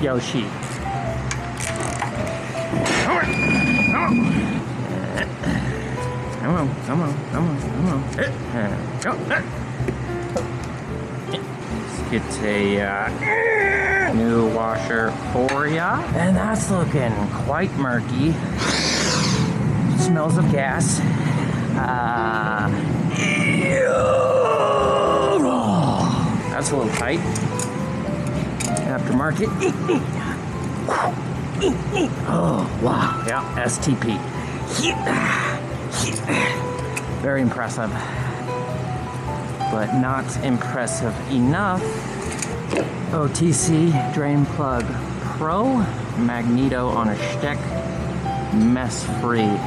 Yoshi. Come on, come on, come on, come on. Go. Let's get a new washer for ya. And that's looking quite murky. Smells of gas. That's a little tight. Aftermarket. Oh, wow. Yeah, STP. Very impressive. But not impressive enough. OTC Drain Plug Pro. Magneto on a stick. Mess-free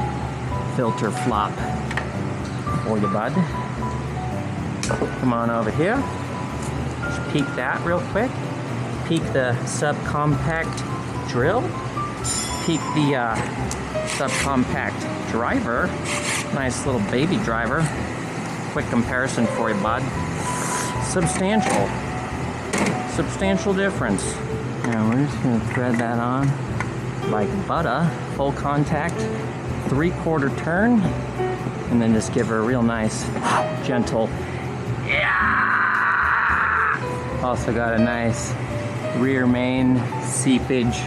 filter flop for you, bud. Come on over here. Just peek that real quick. Peek the subcompact drill. Peek the subcompact driver. Nice little baby driver. Quick comparison for you, bud. Substantial difference. Now we're just gonna thread that on like butter. Full contact, 3/4 turn, and then just give her a real nice, gentle. Yeah! Also got a nice rear main seepage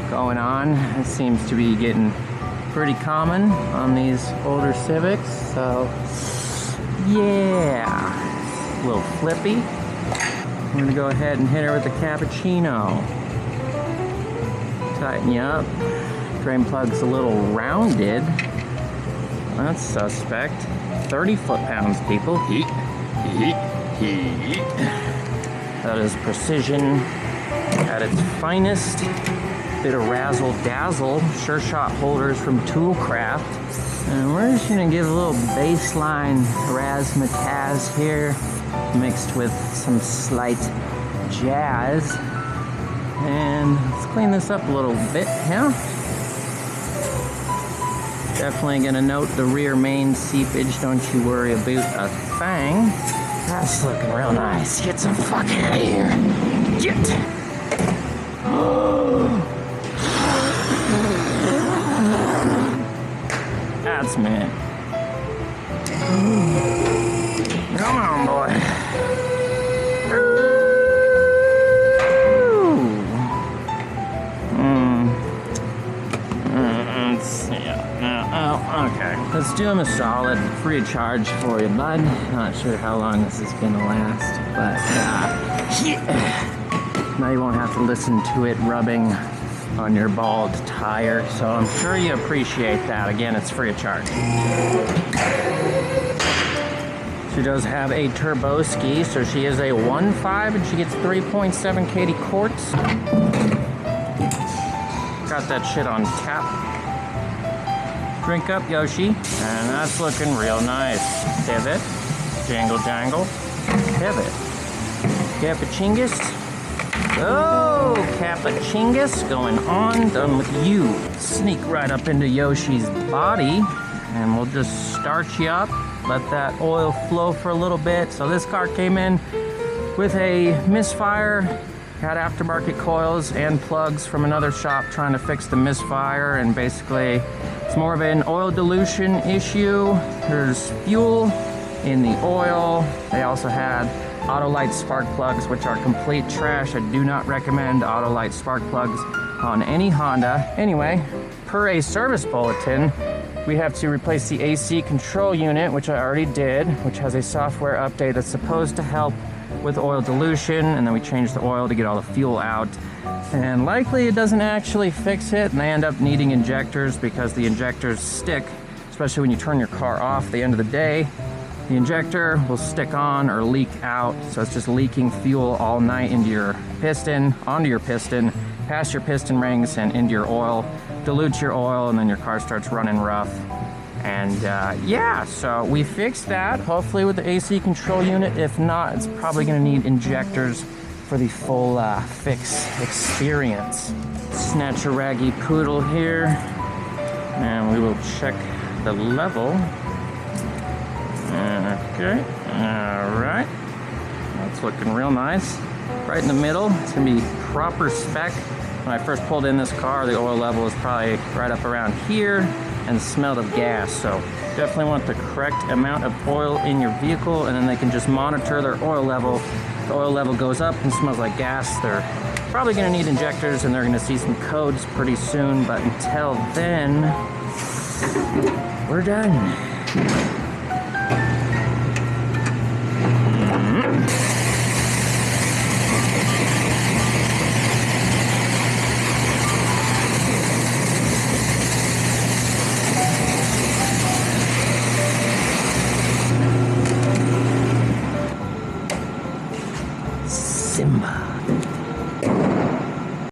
going on. It seems to be getting pretty common on these older Civics, so yeah, a little flippy. We're gonna go ahead and hit her with the cappuccino. Tighten you up. Drain plug's a little rounded. That's suspect. 30 foot-pounds, people. Heat. That is precision at its finest. Bit of razzle-dazzle. Sure shot holders from Toolcraft. And we're just gonna give a little baseline razzmatazz here, mixed with some slight jazz. And let's clean this up a little bit, yeah? Definitely gonna note the rear main seepage, don't you worry about a thing. That's looking real nice. Get some fucking out of here. Get! That's me. Come on, boy. Okay, let's do him a solid, free of charge for you, bud. Not sure how long this is gonna last, but now you won't have to listen to it rubbing on your bald tire, so I'm sure you appreciate that. Again, it's free of charge. She does have a turbo ski, so she is a 1.5 and she gets 3.7 KD quarts. Got that shit on tap. Drink up, Yoshi. And that's looking real nice. Pivot. Jangle, jangle. Pivot. Cappucchingus. Oh, Cappucchingus going on. Done with you. Sneak right up into Yoshi's body. And we'll just start you up. Let that oil flow for a little bit. So this car came in with a misfire. Had aftermarket coils and plugs from another shop trying to fix the misfire, and basically it's more of an oil dilution issue. There's fuel in the oil. They also had Autolite spark plugs, which are complete trash. I do not recommend Autolite spark plugs on any Honda. Anyway, per a service bulletin, we have to replace the AC control unit, which I already did, which has a software update that's supposed to help with oil dilution, and then we change the oil to get all the fuel out. And likely it doesn't actually fix it, and they end up needing injectors because the injectors stick, especially when you turn your car off at the end of the day. The injector will stick on or leak out, so it's just leaking fuel all night into your piston, onto your piston, past your piston rings and into your oil, dilutes your oil, and then your car starts running rough. And yeah, so we fixed that, hopefully with the AC control unit. If not, it's probably gonna need injectors for the full fix experience. Snatch a raggy poodle here, and we will check the level. Okay, all right. That's looking real nice. right in the middle. It's gonna be proper spec. When I first pulled in this car, the oil level was probably right up around here and smelled of gas. So definitely want the correct amount of oil in your vehicle, and then they can just monitor their oil level. If the oil level goes up and smells like gas, they're probably gonna need injectors, and they're gonna see some codes pretty soon. But until then, we're done.